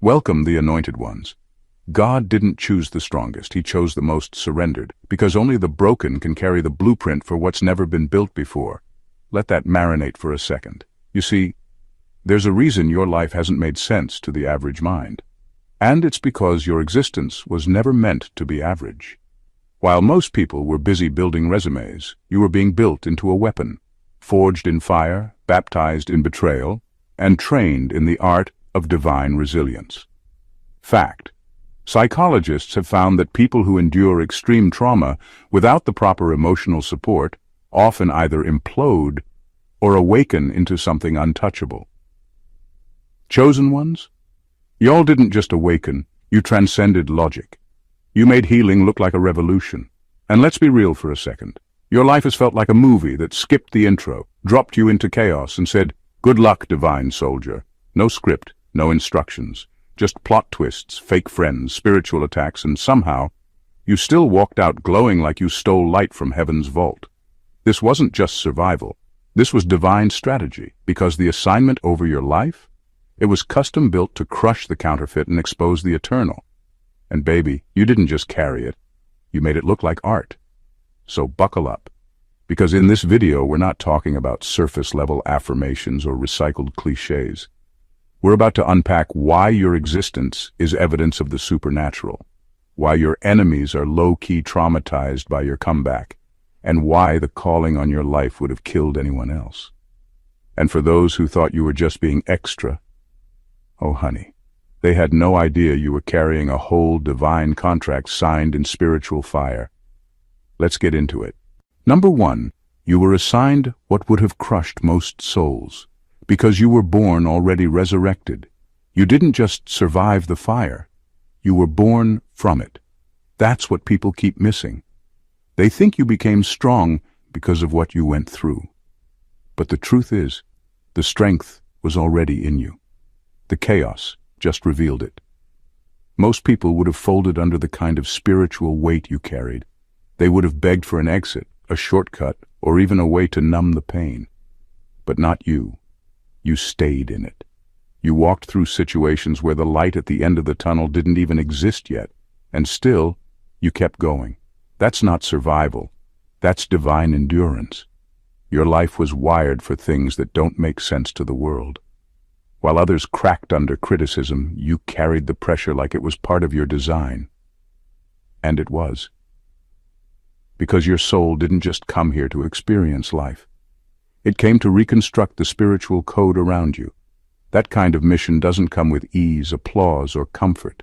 Welcome the anointed ones. God didn't choose the strongest, he chose the most surrendered, because only the broken can carry the blueprint for what's never been built before. Let that marinate for a second. You see, there's a reason your life hasn't made sense to the average mind. And it's because your existence was never meant to be average. While most people were busy building resumes, you were being built into a weapon, forged in fire, baptized in betrayal, and trained in the art of divine resilience. Fact. Psychologists have found that people who endure extreme trauma without the proper emotional support often either implode or awaken into something untouchable. Chosen ones? Y'all didn't just awaken, you transcended logic. You made healing look like a revolution. And let's be real for a second. Your life has felt like a movie that skipped the intro, dropped you into chaos and said, "Good luck, divine soldier." No script, no instructions, just plot twists, fake friends, spiritual attacks, and somehow, you still walked out glowing like you stole light from heaven's vault. This wasn't just survival. This was divine strategy, because the assignment over your life, it was custom built to crush the counterfeit and expose the eternal. And baby, you didn't just carry it, you made it look like art. So buckle up, because in this video we're not talking about surface-level affirmations or recycled cliches. We're about to unpack why your existence is evidence of the supernatural, why your enemies are low-key traumatized by your comeback, and why the calling on your life would have killed anyone else. And for those who thought you were just being extra, oh honey, they had no idea you were carrying a whole divine contract signed in spiritual fire. Let's get into it. Number 1, you were assigned what would have crushed most souls, because you were born already resurrected. You didn't just survive the fire, you were born from it. That's what people keep missing. They think you became strong because of what you went through. But the truth is, the strength was already in you. The chaos just revealed it. Most people would have folded under the kind of spiritual weight you carried. They would have begged for an exit, a shortcut, or even a way to numb the pain. But not you. You stayed in it. You walked through situations where the light at the end of the tunnel didn't even exist yet, and still, you kept going. That's not survival. That's divine endurance. Your life was wired for things that don't make sense to the world. While others cracked under criticism, you carried the pressure like it was part of your design. And it was. Because your soul didn't just come here to experience life. It came to reconstruct the spiritual code around you. That kind of mission doesn't come with ease, applause, or comfort.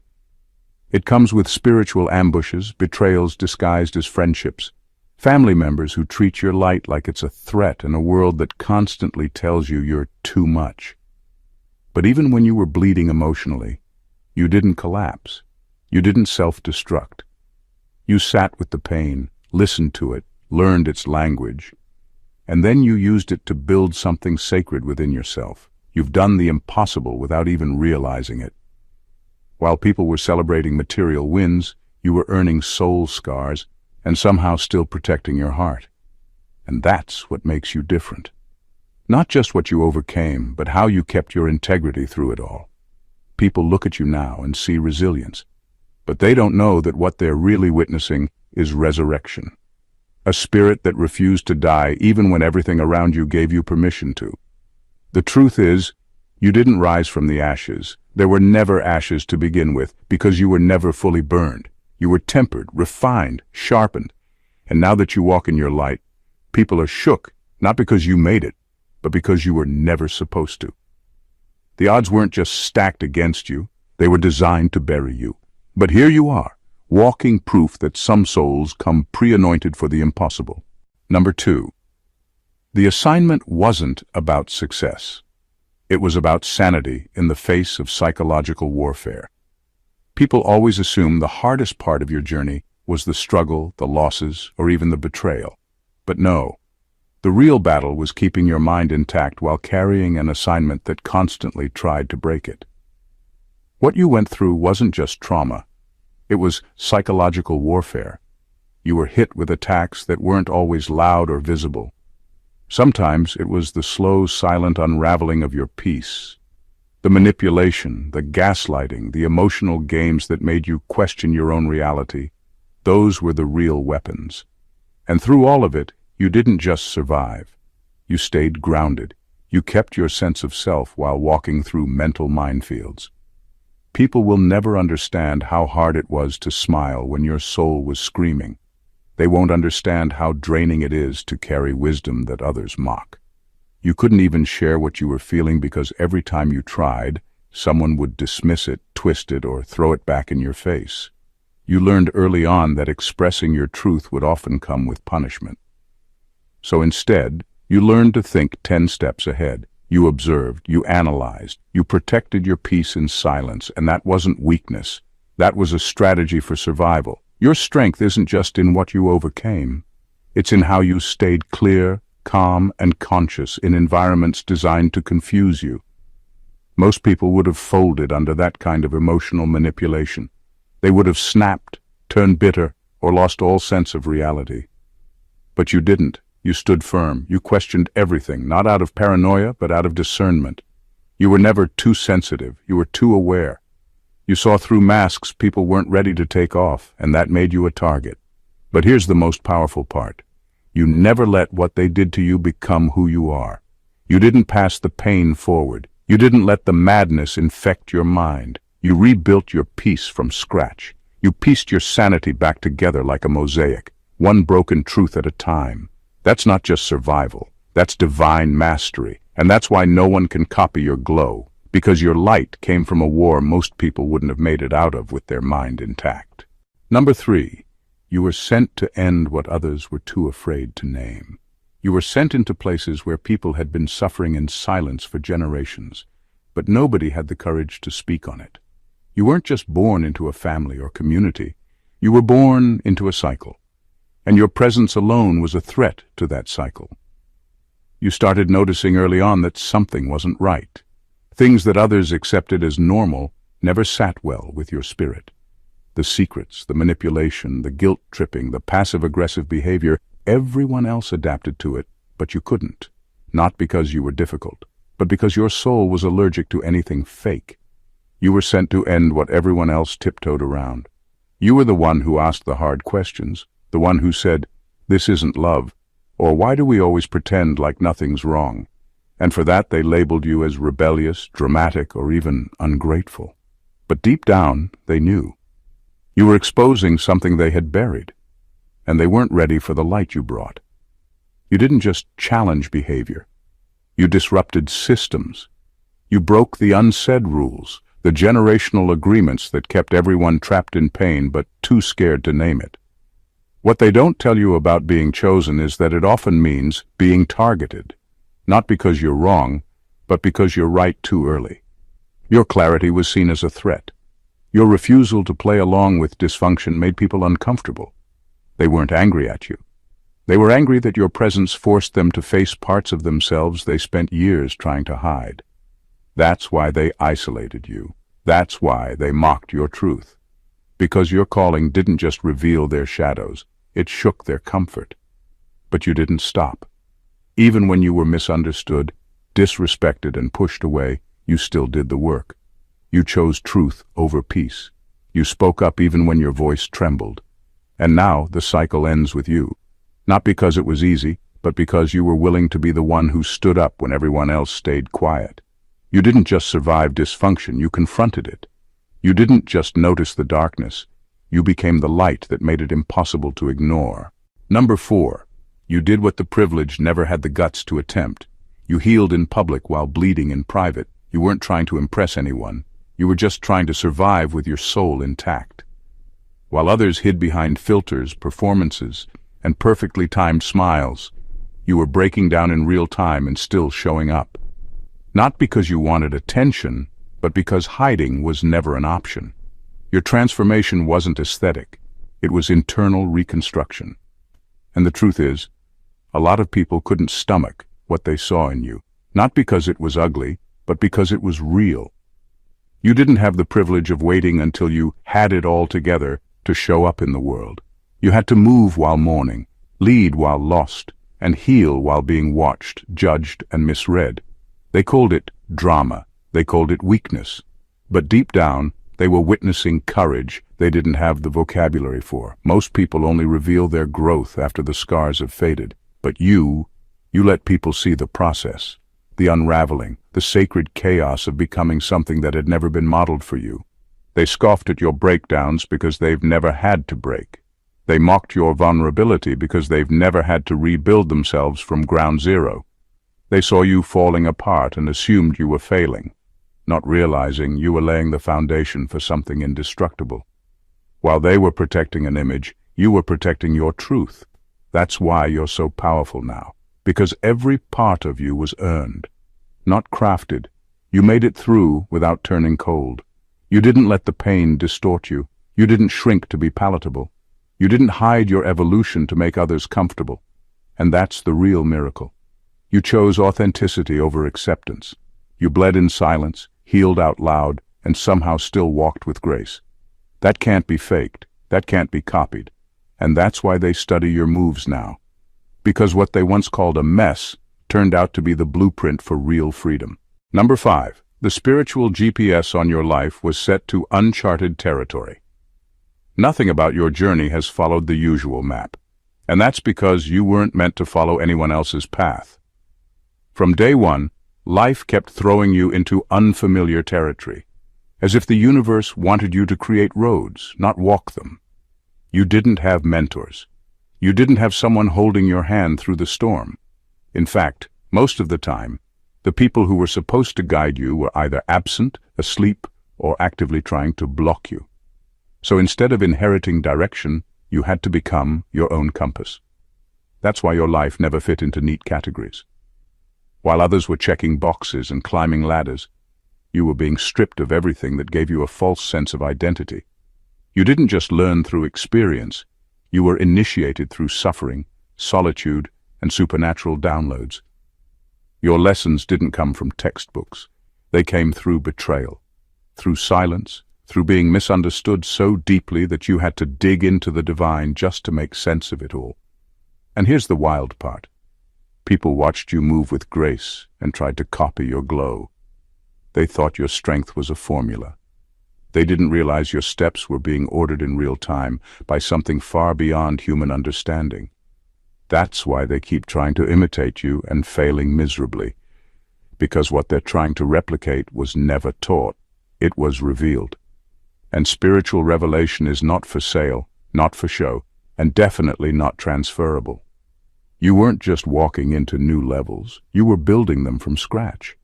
It comes with spiritual ambushes, betrayals disguised as friendships, family members who treat your light like it's a threat, and a world that constantly tells you you're too much. But even when you were bleeding emotionally, you didn't collapse. You didn't self-destruct. You sat with the pain, listened to it, learned its language, and then you used it to build something sacred within yourself. You've done the impossible without even realizing it. While people were celebrating material wins, you were earning soul scars and somehow still protecting your heart. And that's what makes you different. Not just what you overcame, but how you kept your integrity through it all. People look at you now and see resilience, but they don't know that what they're really witnessing is resurrection. A spirit that refused to die even when everything around you gave you permission to. The truth is, you didn't rise from the ashes. There were never ashes to begin with, because you were never fully burned. You were tempered, refined, sharpened. And now that you walk in your light, people are shook, not because you made it, but because you were never supposed to. The odds weren't just stacked against you, they were designed to bury you. But here you are, walking proof that some souls come pre-anointed for the impossible. Number 2, the assignment wasn't about success. It was about sanity in the face of psychological warfare. People always assume the hardest part of your journey was the struggle, the losses, or even the betrayal. But no. The real battle was keeping your mind intact while carrying an assignment that constantly tried to break it. What you went through wasn't just trauma. It was psychological warfare. You were hit with attacks that weren't always loud or visible. Sometimes it was the slow, silent unraveling of your peace, The manipulation, the gaslighting, the emotional games that made you question your own reality, those were the real weapons. And through all of it, you didn't just survive. You stayed grounded. You kept your sense of self while walking through mental minefields. People will never understand how hard it was to smile when your soul was screaming. They won't understand how draining it is to carry wisdom that others mock. You couldn't even share what you were feeling because every time you tried, someone would dismiss it, twist it, or throw it back in your face. You learned early on that expressing your truth would often come with punishment. So instead, you learned to think 10 steps ahead. You observed, you analyzed, you protected your peace in silence, and that wasn't weakness. That was a strategy for survival. Your strength isn't just in what you overcame. It's in how you stayed clear, calm, and conscious in environments designed to confuse you. Most people would have folded under that kind of emotional manipulation. They would have snapped, turned bitter, or lost all sense of reality. But you didn't. You stood firm. You questioned everything, not out of paranoia, but out of discernment. You were never too sensitive. You were too aware. You saw through masks people weren't ready to take off, and that made you a target. But here's the most powerful part. You never let what they did to you become who you are. You didn't pass the pain forward. You didn't let the madness infect your mind. You rebuilt your peace from scratch. You pieced your sanity back together like a mosaic, one broken truth at a time. That's not just survival. That's divine mastery. And that's why no one can copy your glow, because your light came from a war most people wouldn't have made it out of with their mind intact. Number 3. You were sent to end what others were too afraid to name. You were sent into places where people had been suffering in silence for generations, but nobody had the courage to speak on it. You weren't just born into a family or community. You were born into a cycle, and your presence alone was a threat to that cycle. You started noticing early on that something wasn't right. Things that others accepted as normal never sat well with your spirit. The secrets, the manipulation, the guilt-tripping, the passive-aggressive behavior, everyone else adapted to it, but you couldn't. Not because you were difficult, but because your soul was allergic to anything fake. You were sent to end what everyone else tiptoed around. You were the one who asked the hard questions, the one who said, "This isn't love," or "Why do we always pretend like nothing's wrong?" And for that they labeled you as rebellious, dramatic, or even ungrateful. But deep down, they knew. You were exposing something they had buried, and they weren't ready for the light you brought. You didn't just challenge behavior. You disrupted systems. You broke the unsaid rules, the generational agreements that kept everyone trapped in pain but too scared to name it. What they don't tell you about being chosen is that it often means being targeted, not because you're wrong, but because you're right too early. Your clarity was seen as a threat. Your refusal to play along with dysfunction made people uncomfortable. They weren't angry at you. They were angry that your presence forced them to face parts of themselves they spent years trying to hide. That's why they isolated you. That's why they mocked your truth. Because your calling didn't just reveal their shadows, it shook their comfort. But you didn't stop. Even when you were misunderstood, disrespected, and pushed away, you still did the work. You chose truth over peace. You spoke up even when your voice trembled. And now the cycle ends with you. Not because it was easy, but because you were willing to be the one who stood up when everyone else stayed quiet. You didn't just survive dysfunction, you confronted it. You didn't just notice the darkness, you became the light that made it impossible to ignore. Number 4. You did what the privileged never had the guts to attempt. You healed in public while bleeding in private. You weren't trying to impress anyone. You were just trying to survive with your soul intact. While others hid behind filters, performances, and perfectly timed smiles, you were breaking down in real time and still showing up. Not because you wanted attention, but because hiding was never an option. Your transformation wasn't aesthetic. It was internal reconstruction. And the truth is, a lot of people couldn't stomach what they saw in you, not because it was ugly, but because it was real. You didn't have the privilege of waiting until you had it all together to show up in the world. You had to move while mourning, lead while lost, and heal while being watched, judged, and misread. They called it drama. They called it weakness. But deep down, they were witnessing courage they didn't have the vocabulary for. Most people only reveal their growth after the scars have faded. But you let people see the process, the unraveling, the sacred chaos of becoming something that had never been modeled for you. They scoffed at your breakdowns because they've never had to break. They mocked your vulnerability because they've never had to rebuild themselves from ground zero. They saw you falling apart and assumed you were failing, not realizing you were laying the foundation for something indestructible. While they were protecting an image, you were protecting your truth. That's why you're so powerful now, because every part of you was earned, not crafted. You made it through without turning cold. You didn't let the pain distort you. You didn't shrink to be palatable. You didn't hide your evolution to make others comfortable. And that's the real miracle. You chose authenticity over acceptance. You bled in silence, healed out loud, and somehow still walked with grace. That can't be faked. That can't be copied. And that's why they study your moves now. Because what they once called a mess turned out to be the blueprint for real freedom. Number 5. The spiritual GPS on your life was set to uncharted territory. Nothing about your journey has followed the usual map. And that's because you weren't meant to follow anyone else's path. From day one, life kept throwing you into unfamiliar territory, as if the universe wanted you to create roads, not walk them. You didn't have mentors. You didn't have someone holding your hand through the storm. In fact, most of the time, the people who were supposed to guide you were either absent, asleep, or actively trying to block you. So instead of inheriting direction, you had to become your own compass. That's why your life never fit into neat categories. While others were checking boxes and climbing ladders, you were being stripped of everything that gave you a false sense of identity. You didn't just learn through experience, you were initiated through suffering, solitude, and supernatural downloads. Your lessons didn't come from textbooks. They came through betrayal, through silence, through being misunderstood so deeply that you had to dig into the divine just to make sense of it all. And here's the wild part. People watched you move with grace and tried to copy your glow. They thought your strength was a formula. They didn't realize your steps were being ordered in real time by something far beyond human understanding. That's why they keep trying to imitate you and failing miserably. Because what they're trying to replicate was never taught. It was revealed. And spiritual revelation is not for sale, not for show, and definitely not transferable. You weren't just walking into new levels, you were building them from scratch.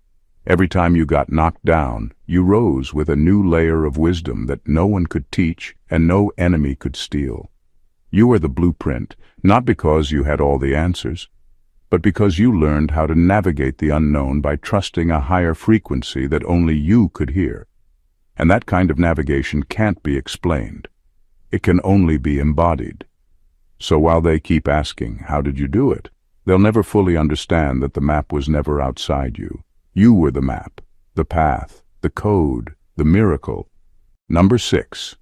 Every time you got knocked down, you rose with a new layer of wisdom that no one could teach and no enemy could steal. You were the blueprint, not because you had all the answers, but because you learned how to navigate the unknown by trusting a higher frequency that only you could hear. And that kind of navigation can't be explained. It can only be embodied. So while they keep asking, how did you do it? They'll never fully understand that the map was never outside you. You were the map, the path, the code, the miracle. Number 6.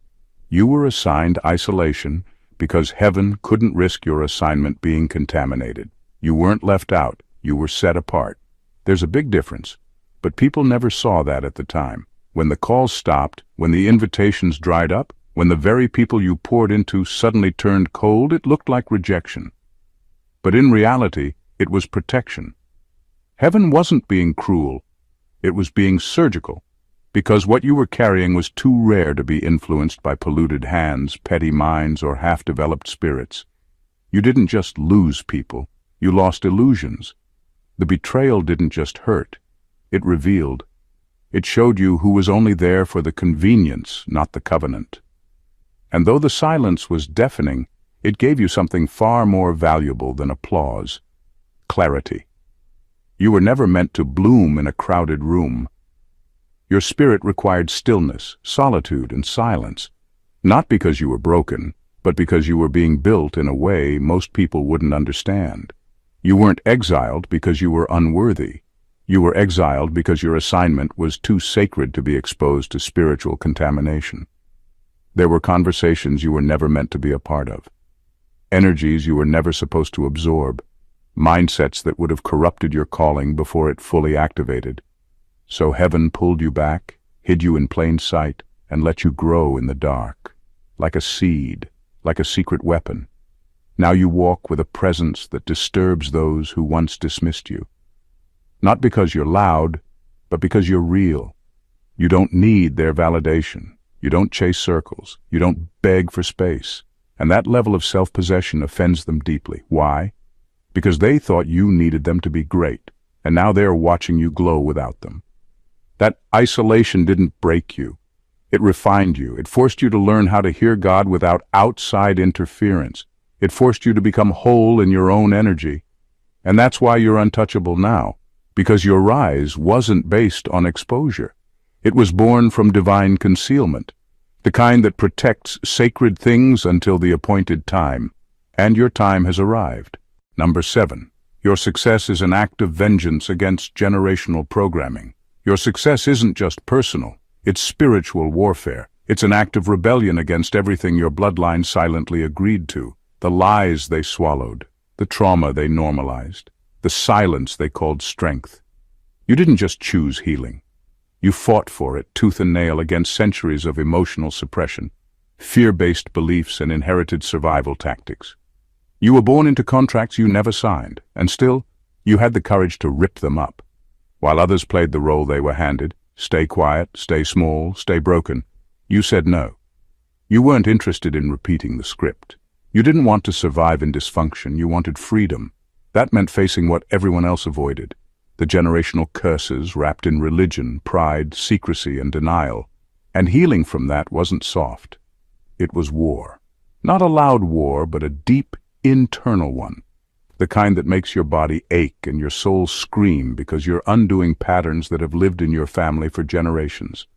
You were assigned isolation because heaven couldn't risk your assignment being contaminated. You weren't left out, you were set apart. There's a big difference, but people never saw that at the time. When the calls stopped, when the invitations dried up, when the very people you poured into suddenly turned cold, it looked like rejection. But in reality, it was protection. Heaven wasn't being cruel, it was being surgical, because what you were carrying was too rare to be influenced by polluted hands, petty minds, or half-developed spirits. You didn't just lose people, you lost illusions. The betrayal didn't just hurt, it revealed. It showed you who was only there for the convenience, not the covenant. And though the silence was deafening, it gave you something far more valuable than applause: clarity. You were never meant to bloom in a crowded room. Your spirit required stillness, solitude, and silence, not because you were broken, but because you were being built in a way most people wouldn't understand. You weren't exiled because you were unworthy. You were exiled because your assignment was too sacred to be exposed to spiritual contamination. There were conversations you were never meant to be a part of, energies you were never supposed to absorb, mindsets that would have corrupted your calling before it fully activated. So heaven pulled you back, hid you in plain sight, and let you grow in the dark, like a seed, like a secret weapon. Now you walk with a presence that disturbs those who once dismissed you. Not because you're loud, but because you're real. You don't need their validation. You don't chase circles. You don't beg for space. And that level of self-possession offends them deeply. Why? Because they thought you needed them to be great, and now they're watching you glow without them. That isolation didn't break you. It refined you. It forced you to learn how to hear God without outside interference. It forced you to become whole in your own energy. And that's why you're untouchable now, because your rise wasn't based on exposure. It was born from divine concealment, the kind that protects sacred things until the appointed time. And your time has arrived. Number 7. Your success is an act of vengeance against generational programming. Your success isn't just personal. It's spiritual warfare. It's an act of rebellion against everything your bloodline silently agreed to. The lies they swallowed, the trauma they normalized, the silence they called strength. You didn't just choose healing. You fought for it tooth and nail against centuries of emotional suppression, fear-based beliefs and inherited survival tactics. You were born into contracts you never signed, and still, you had the courage to rip them up. While others played the role they were handed, stay quiet, stay small, stay broken, you said no. You weren't interested in repeating the script. You didn't want to survive in dysfunction, you wanted freedom. That meant facing what everyone else avoided, the generational curses wrapped in religion, pride, secrecy, and denial. And healing from that wasn't soft. It was war. Not a loud war, but a deep, internal one. The kind that makes your body ache and your soul scream because you're undoing patterns that have lived in your family for generations.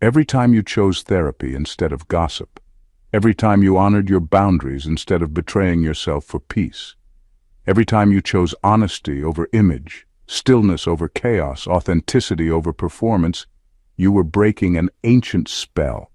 Every time you chose therapy instead of gossip, every time you honored your boundaries instead of betraying yourself for peace, every time you chose honesty over image, stillness over chaos, authenticity over performance, you were breaking an ancient spell.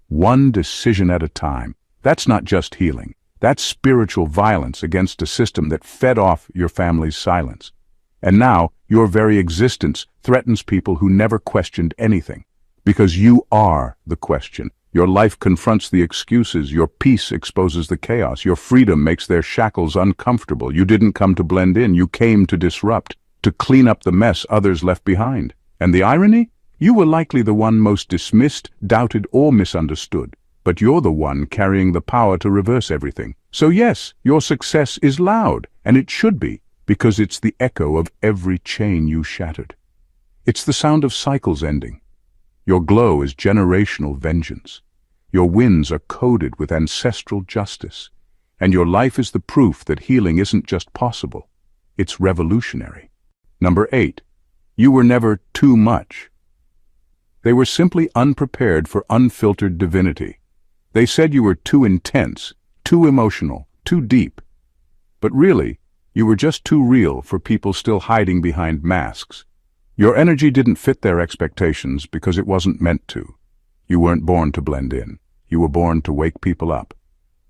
One decision at a time. That's not just healing. That's spiritual violence against a system that fed off your family's silence. And now, your very existence threatens people who never questioned anything. Because you are the question. Your life confronts the excuses, your peace exposes the chaos, your freedom makes their shackles uncomfortable. You didn't come to blend in, you came to disrupt, to clean up the mess others left behind. And the irony? You were likely the one most dismissed, doubted, or misunderstood. But you're the one carrying the power to reverse everything. So yes, your success is loud, and it should be, because it's the echo of every chain you shattered. It's the sound of cycles ending. Your glow is generational vengeance. Your wins are coded with ancestral justice. And your life is the proof that healing isn't just possible, it's revolutionary. Number 8. You were never too much. They were simply unprepared for unfiltered divinity. They said you were too intense, too emotional, too deep. But really, you were just too real for people still hiding behind masks. Your energy didn't fit their expectations because it wasn't meant to. You weren't born to blend in. You were born to wake people up.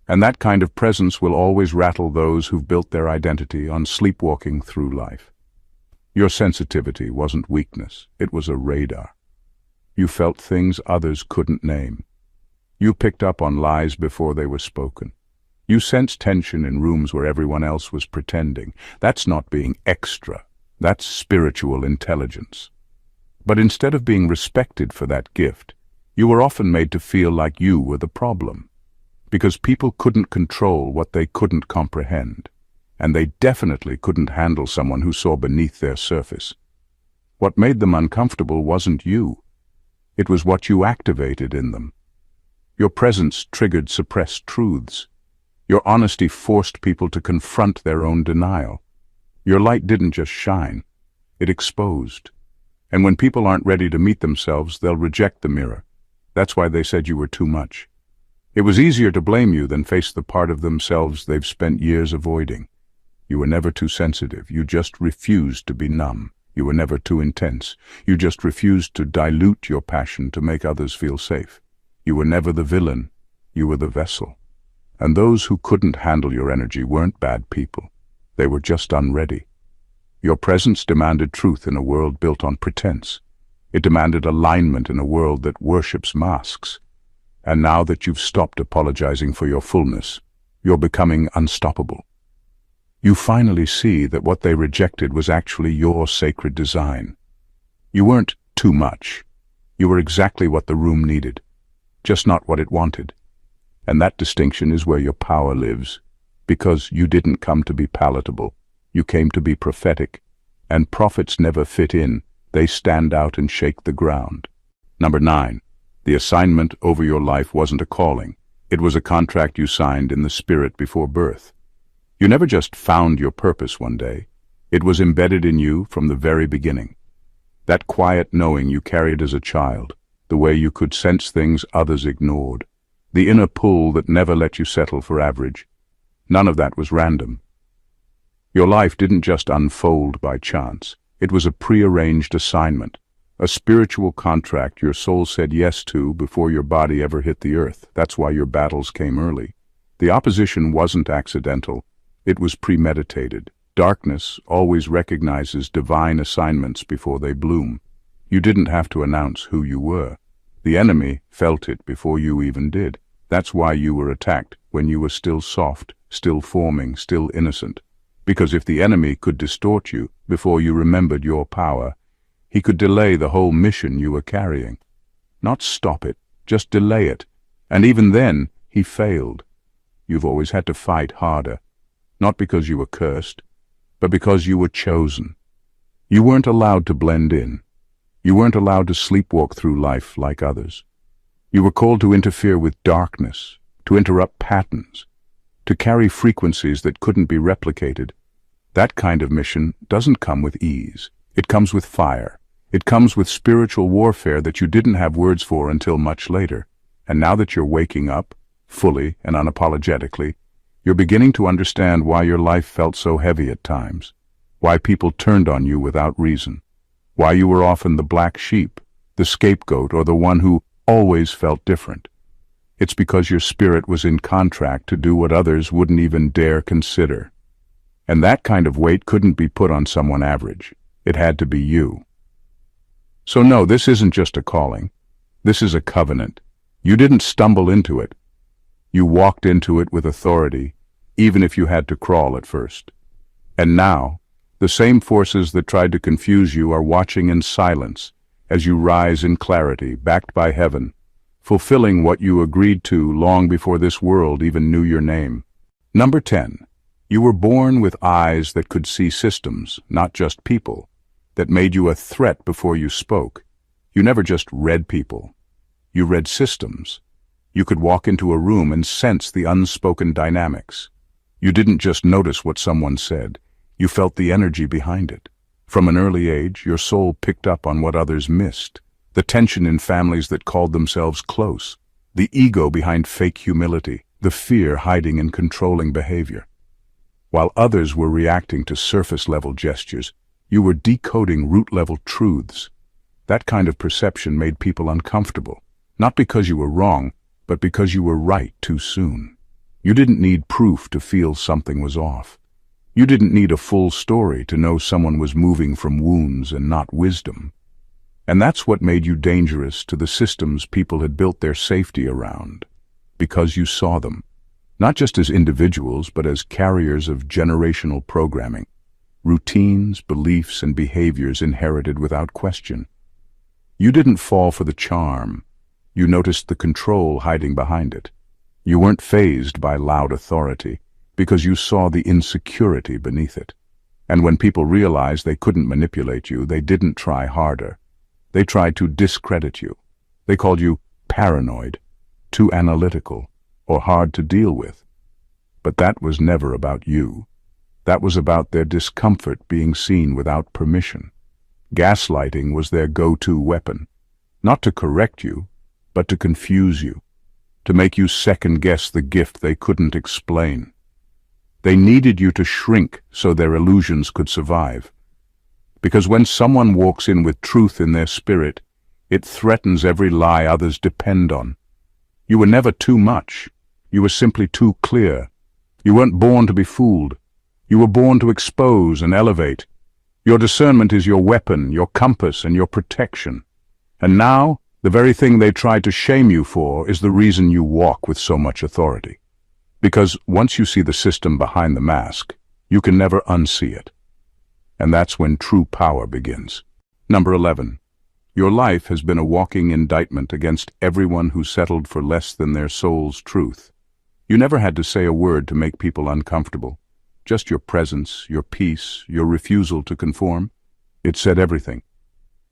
And that kind of presence will always rattle those who've built their identity on sleepwalking through life. Your sensitivity wasn't weakness, it was a radar. You felt things others couldn't name. You picked up on lies before they were spoken. You sensed tension in rooms where everyone else was pretending. That's not being extra. That's spiritual intelligence. But instead of being respected for that gift, you were often made to feel like you were the problem. Because people couldn't control what they couldn't comprehend. And they definitely couldn't handle someone who saw beneath their surface. What made them uncomfortable wasn't you. It was what you activated in them. Your presence triggered suppressed truths. Your honesty forced people to confront their own denial. Your light didn't just shine, it exposed. And when people aren't ready to meet themselves, they'll reject the mirror. That's why they said you were too much. It was easier to blame you than face the part of themselves they've spent years avoiding. You were never too sensitive, you just refused to be numb. You were never too intense, you just refused to dilute your passion to make others feel safe. You were never the villain, you were the vessel. And those who couldn't handle your energy weren't bad people. They were just unready. Your presence demanded truth in a world built on pretense. It demanded alignment in a world that worships masks. And now that you've stopped apologizing for your fullness, you're becoming unstoppable. You finally see that what they rejected was actually your sacred design. You weren't too much. You were exactly what the room needed, just not what it wanted. And that distinction is where your power lives, because you didn't come to be palatable. You came to be prophetic, and prophets never fit in. They stand out and shake the ground. Number 9. The assignment over your life wasn't a calling. It was a contract you signed in the spirit before birth. You never just found your purpose one day. It was embedded in you from the very beginning. That quiet knowing you carried as a child, the way you could sense things others ignored, the inner pull that never let you settle for average. None of that was random. Your life didn't just unfold by chance. It was a prearranged assignment, a spiritual contract your soul said yes to before your body ever hit the earth. That's why your battles came early. The opposition wasn't accidental. It was premeditated. Darkness always recognizes divine assignments before they bloom. You didn't have to announce who you were. The enemy felt it before you even did. That's why you were attacked when you were still soft, still forming, still innocent. Because if the enemy could distort you before you remembered your power, he could delay the whole mission you were carrying. Not stop it, just delay it. And even then, he failed. You've always had to fight harder. Not because you were cursed, but because you were chosen. You weren't allowed to blend in. You weren't allowed to sleepwalk through life like others. You were called to interfere with darkness, to interrupt patterns, to carry frequencies that couldn't be replicated. That kind of mission doesn't come with ease. It comes with fire. It comes with spiritual warfare that you didn't have words for until much later. And now that you're waking up, fully and unapologetically, you're beginning to understand why your life felt so heavy at times, why people turned on you without reason, why you were often the black sheep, the scapegoat, or the one who always felt different. It's because your spirit was in contract to do what others wouldn't even dare consider. And that kind of weight couldn't be put on someone average. It had to be you. So no, this isn't just a calling. This is a covenant. You didn't stumble into it. You walked into it with authority, even if you had to crawl at first. And now, the same forces that tried to confuse you are watching in silence as you rise in clarity, backed by heaven, fulfilling what you agreed to long before this world even knew your name. Number 10. You were born with eyes that could see systems, not just people, that made you a threat before you spoke. You never just read people. You read systems. You could walk into a room and sense the unspoken dynamics. You didn't just notice what someone said. You felt the energy behind it. From an early age, your soul picked up on what others missed. The tension in families that called themselves close. The ego behind fake humility. The fear hiding in controlling behavior. While others were reacting to surface-level gestures, you were decoding root-level truths. That kind of perception made people uncomfortable. Not because you were wrong, but because you were right too soon. You didn't need proof to feel something was off. You didn't need a full story to know someone was moving from wounds and not wisdom. And that's what made you dangerous to the systems people had built their safety around. Because you saw them, not just as individuals, but as carriers of generational programming, routines, beliefs, and behaviors inherited without question. You didn't fall for the charm. You noticed the control hiding behind it. You weren't fazed by loud authority, because you saw the insecurity beneath it. And when people realized they couldn't manipulate you, they didn't try harder. They tried to discredit you. They called you paranoid, too analytical, or hard to deal with. But that was never about you. That was about their discomfort being seen without permission. Gaslighting was their go-to weapon, not to correct you, but to confuse you, to make you second-guess the gift they couldn't explain. They needed you to shrink so their illusions could survive. Because when someone walks in with truth in their spirit, it threatens every lie others depend on. You were never too much. You were simply too clear. You weren't born to be fooled. You were born to expose and elevate. Your discernment is your weapon, your compass, and your protection. And now, the very thing they tried to shame you for is the reason you walk with so much authority. Because once you see the system behind the mask, you can never unsee it. And that's when true power begins. Number 11. Your life has been a walking indictment against everyone who settled for less than their soul's truth. You never had to say a word to make people uncomfortable. Just your presence, your peace, your refusal to conform. It said everything.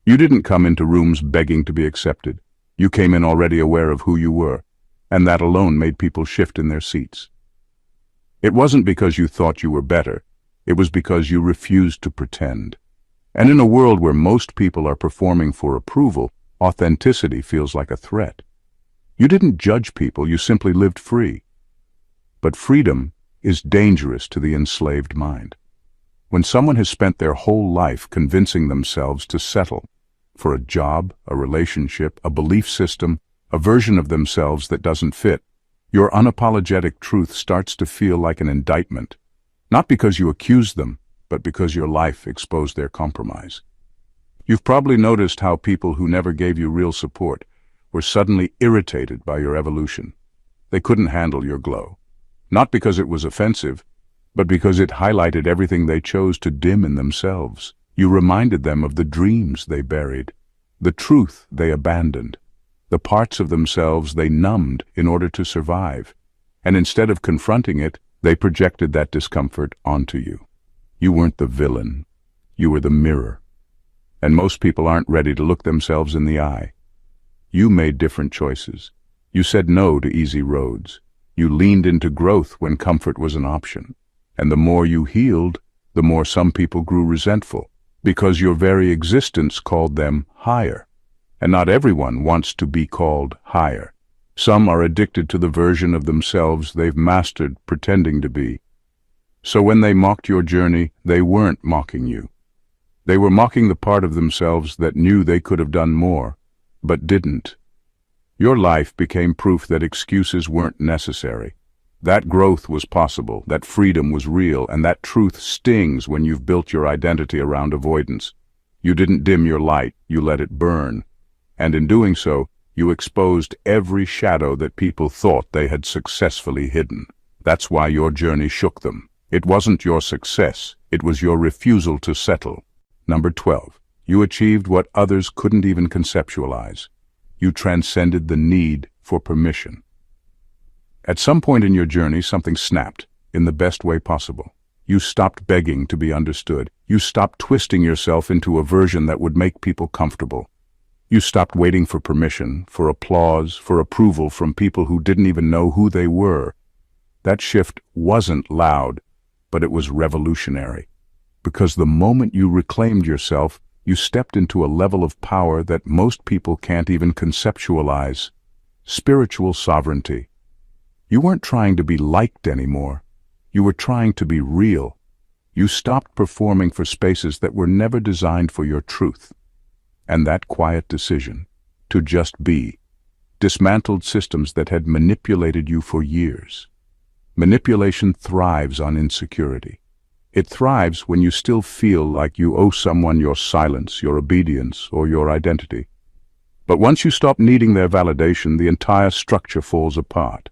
You didn't come into rooms begging to be accepted. You came in already aware of who you were, and that alone made people shift in their seats. It wasn't because you thought you were better. It was because you refused to pretend. And in a world where most people are performing for approval, authenticity feels like a threat. You didn't judge people, you simply lived free. But freedom is dangerous to the enslaved mind. When someone has spent their whole life convincing themselves to settle for a job, a relationship, a belief system, a version of themselves that doesn't fit, your unapologetic truth starts to feel like an indictment, not because you accused them, but because your life exposed their compromise. You've probably noticed how people who never gave you real support were suddenly irritated by your evolution. They couldn't handle your glow. Not because it was offensive, but because it highlighted everything they chose to dim in themselves. You reminded them of the dreams they buried, the truth they abandoned, the parts of themselves they numbed in order to survive. And instead of confronting it, they projected that discomfort onto you. You weren't the villain. You were the mirror. And most people aren't ready to look themselves in the eye. You made different choices. You said no to easy roads. You leaned into growth when comfort was an option. And the more you healed, the more some people grew resentful, because your very existence called them higher. And not everyone wants to be called higher. Some are addicted to the version of themselves they've mastered pretending to be. So when they mocked your journey, they weren't mocking you. They were mocking the part of themselves that knew they could have done more, but didn't. Your life became proof that excuses weren't necessary. That growth was possible, that freedom was real, and that truth stings when you've built your identity around avoidance. You didn't dim your light, you let it burn. And in doing so, you exposed every shadow that people thought they had successfully hidden. That's why your journey shook them. It wasn't your success, it was your refusal to settle. Number 12. You achieved what others couldn't even conceptualize. You transcended the need for permission. At some point in your journey, something snapped, in the best way possible. You stopped begging to be understood. You stopped twisting yourself into a version that would make people comfortable. You stopped waiting for permission, for applause, for approval from people who didn't even know who they were. That shift wasn't loud, but it was revolutionary. Because the moment you reclaimed yourself, you stepped into a level of power that most people can't even conceptualize. Spiritual sovereignty. You weren't trying to be liked anymore. You were trying to be real. You stopped performing for spaces that were never designed for your truth. And that quiet decision, to just be, dismantled systems that had manipulated you for years. Manipulation thrives on insecurity. It thrives when you still feel like you owe someone your silence, your obedience, or your identity. But once you stop needing their validation, the entire structure falls apart.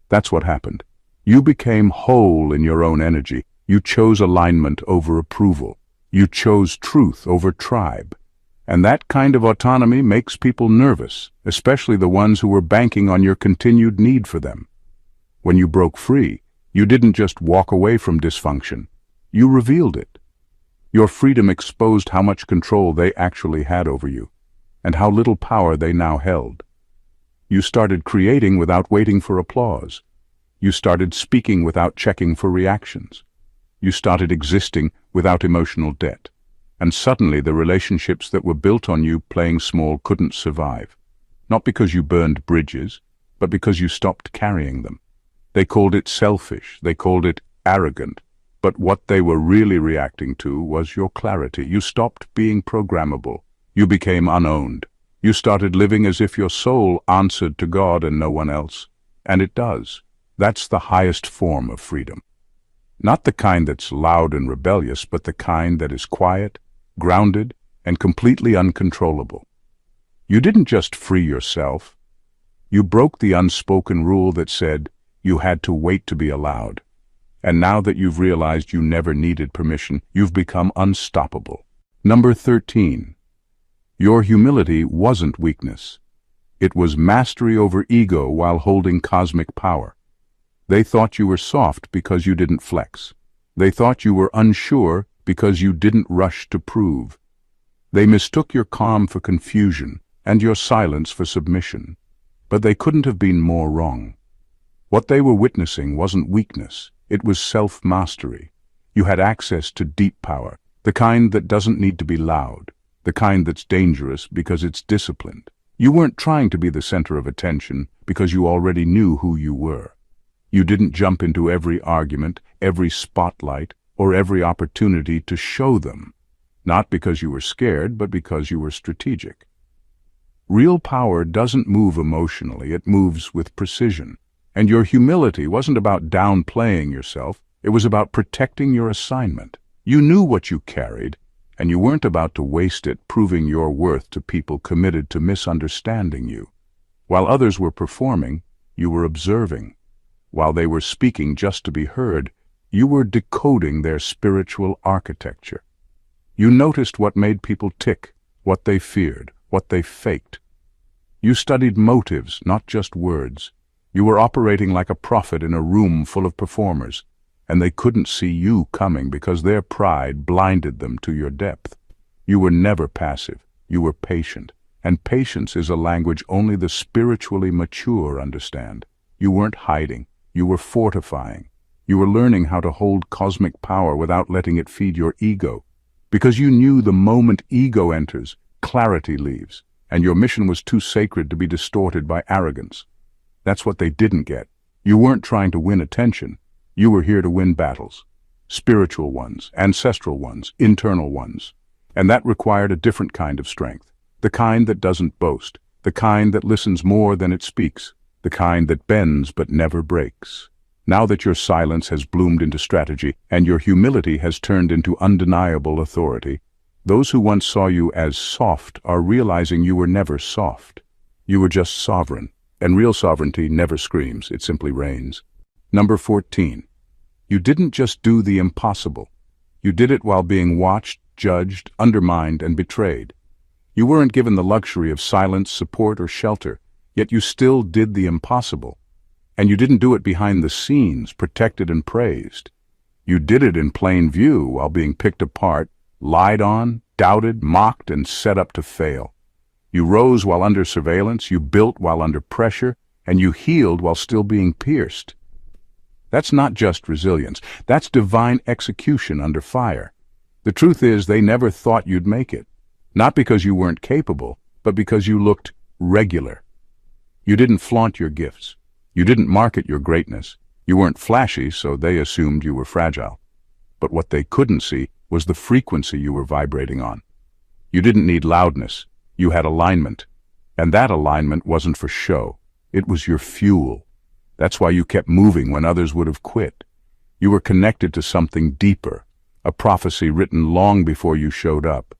That's what happened. You became whole in your own energy. You chose alignment over approval. You chose truth over tribe. And that kind of autonomy makes people nervous, especially the ones who were banking on your continued need for them. When you broke free, you didn't just walk away from dysfunction. You revealed it. Your freedom exposed how much control they actually had over you, and how little power they now held. You started creating without waiting for applause. You started speaking without checking for reactions. You started existing without emotional debt. And suddenly the relationships that were built on you playing small couldn't survive. Not because you burned bridges, but because you stopped carrying them. They called it selfish, they called it arrogant. But what they were really reacting to was your clarity. You stopped being programmable. You became unowned. You started living as if your soul answered to God and no one else. And it does. That's the highest form of freedom. Not the kind that's loud and rebellious, but the kind that is quiet, grounded, and completely uncontrollable. You didn't just free yourself. You broke the unspoken rule that said you had to wait to be allowed. And now that you've realized you never needed permission, you've become unstoppable. Number 13. Your humility wasn't weakness. It was mastery over ego while holding cosmic power. They thought you were soft because you didn't flex. They thought you were unsure because you didn't rush to prove. They mistook your calm for confusion and your silence for submission. But they couldn't have been more wrong. What they were witnessing wasn't weakness, it was self-mastery. You had access to deep power, the kind that doesn't need to be loud, the kind that's dangerous because it's disciplined. You weren't trying to be the center of attention because you already knew who you were. You didn't jump into every argument, every spotlight, or every opportunity to show them. Not because you were scared, but because you were strategic. Real power doesn't move emotionally, it moves with precision. And your humility wasn't about downplaying yourself, it was about protecting your assignment. You knew what you carried, and you weren't about to waste it proving your worth to people committed to misunderstanding you. While others were performing, you were observing. While they were speaking just to be heard, you were decoding their spiritual architecture. You noticed what made people tick, what they feared, what they faked. You studied motives, not just words. You were operating like a prophet in a room full of performers, and they couldn't see you coming because their pride blinded them to your depth. You were never passive, you were patient, and patience is a language only the spiritually mature understand. You weren't hiding, you were fortifying. You were learning how to hold cosmic power without letting it feed your ego, because you knew the moment ego enters, clarity leaves, and your mission was too sacred to be distorted by arrogance. That's what they didn't get. You weren't trying to win attention. You were here to win battles. Spiritual ones, ancestral ones, internal ones. And that required a different kind of strength. The kind that doesn't boast. The kind that listens more than it speaks. The kind that bends but never breaks. Now that your silence has bloomed into strategy and your humility has turned into undeniable authority, those who once saw you as soft are realizing you were never soft. You were just sovereign. And real sovereignty never screams, it simply reigns. Number 14. You didn't just do the impossible. You did it while being watched, judged, undermined, and betrayed. You weren't given the luxury of silence, support, or shelter, yet you still did the impossible. And you didn't do it behind the scenes, protected and praised. You did it in plain view while being picked apart, lied on, doubted, mocked, and set up to fail. You rose while under surveillance, you built while under pressure, and you healed while still being pierced. That's not just resilience, that's divine execution under fire. The truth is they never thought you'd make it. Not because you weren't capable, but because you looked regular. You didn't flaunt your gifts. You didn't market your greatness. You weren't flashy, so they assumed you were fragile. But what they couldn't see was the frequency you were vibrating on. You didn't need loudness. You had alignment. And that alignment wasn't for show. It was your fuel. That's why you kept moving when others would have quit. You were connected to something deeper, a prophecy written long before you showed up.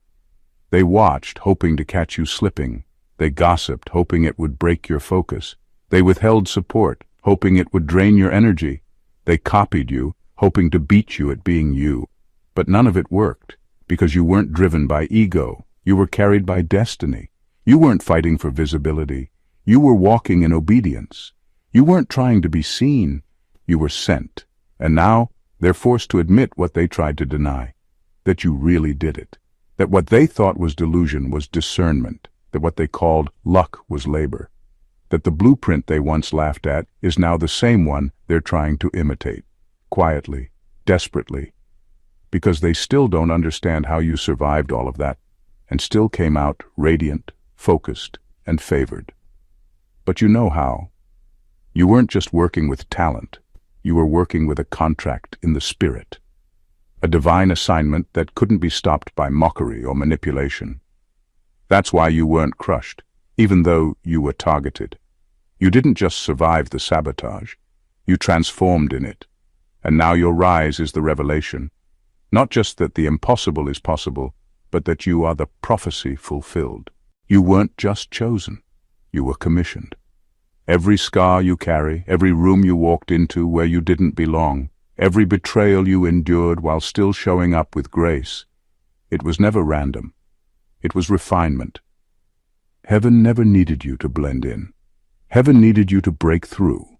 They watched, hoping to catch you slipping. They gossiped, hoping it would break your focus. They withheld support, hoping it would drain your energy. They copied you, hoping to beat you at being you. But none of it worked, because you weren't driven by ego. You were carried by destiny. You weren't fighting for visibility. You were walking in obedience. You weren't trying to be seen. You were sent. And now, they're forced to admit what they tried to deny. That you really did it. That what they thought was delusion was discernment. That what they called luck was labor. That the blueprint they once laughed at is now the same one they're trying to imitate. Quietly, desperately. Because they still don't understand how you survived all of that, and still came out radiant, focused, and favored. But you know how. You weren't just working with talent. You were working with a contract in the spirit. A divine assignment that couldn't be stopped by mockery or manipulation. That's why you weren't crushed, even though you were targeted. You didn't just survive the sabotage. You transformed in it. And now your rise is the revelation. Not just that the impossible is possible, but that you are the prophecy fulfilled. You weren't just chosen. You were commissioned. Every scar you carry, every room you walked into where you didn't belong, every betrayal you endured while still showing up with grace, it was never random. It was refinement. Heaven never needed you to blend in. Heaven needed you to break through.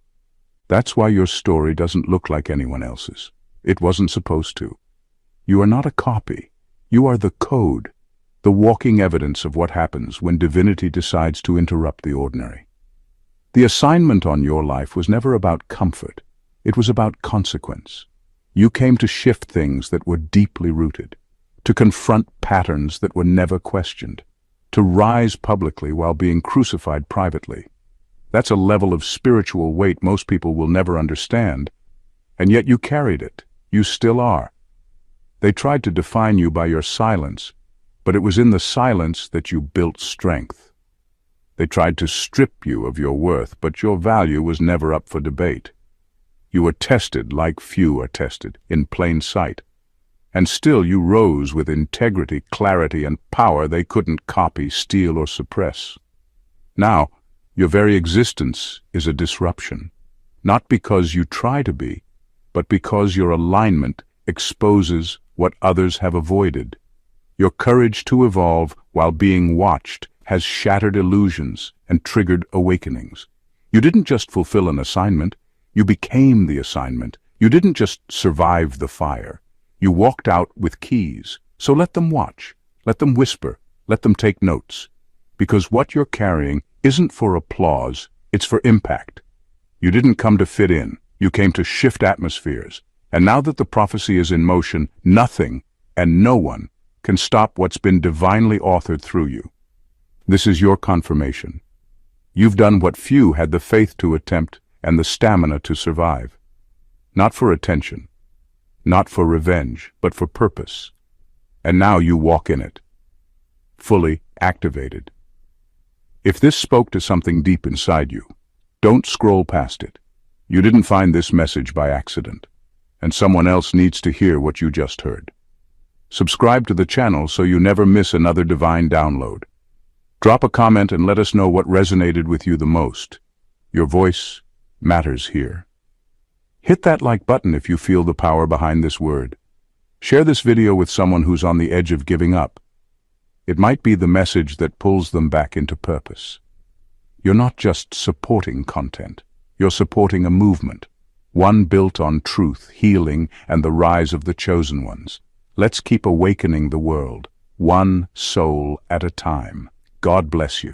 That's why your story doesn't look like anyone else's. It wasn't supposed to. You are not a copy. You are the code, the walking evidence of what happens when divinity decides to interrupt the ordinary. The assignment on your life was never about comfort. It was about consequence. You came to shift things that were deeply rooted, to confront patterns that were never questioned, to rise publicly while being crucified privately. That's a level of spiritual weight most people will never understand, and yet you carried it. You still are. They tried to define you by your silence, but it was in the silence that you built strength. They tried to strip you of your worth, but your value was never up for debate. You were tested like few are tested, in plain sight. And still you rose with integrity, clarity, and power they couldn't copy, steal, or suppress. Now, your very existence is a disruption, not because you try to be, but because your alignment exposes what others have avoided. Your courage to evolve while being watched has shattered illusions and triggered awakenings. You didn't just fulfill an assignment, you became the assignment. You didn't just survive the fire. You walked out with keys. So let them watch, let them whisper, let them take notes. Because what you're carrying isn't for applause, it's for impact. You didn't come to fit in, you came to shift atmospheres. And now that the prophecy is in motion, nothing and no one can stop what's been divinely authored through you. This is your confirmation. You've done what few had the faith to attempt and the stamina to survive. Not for attention, not for revenge, but for purpose. And now you walk in it, fully activated. If this spoke to something deep inside you, don't scroll past it. You didn't find this message by accident, and someone else needs to hear what you just heard. Subscribe to the channel so you never miss another divine download. Drop a comment and let us know what resonated with you the most. Your voice matters here. Hit that like button if you feel the power behind this word. Share this video with someone who's on the edge of giving up. It might be the message that pulls them back into purpose. You're not just supporting content. You're supporting a movement, one built on truth, healing, and the rise of the chosen ones. Let's keep awakening the world, one soul at a time. God bless you.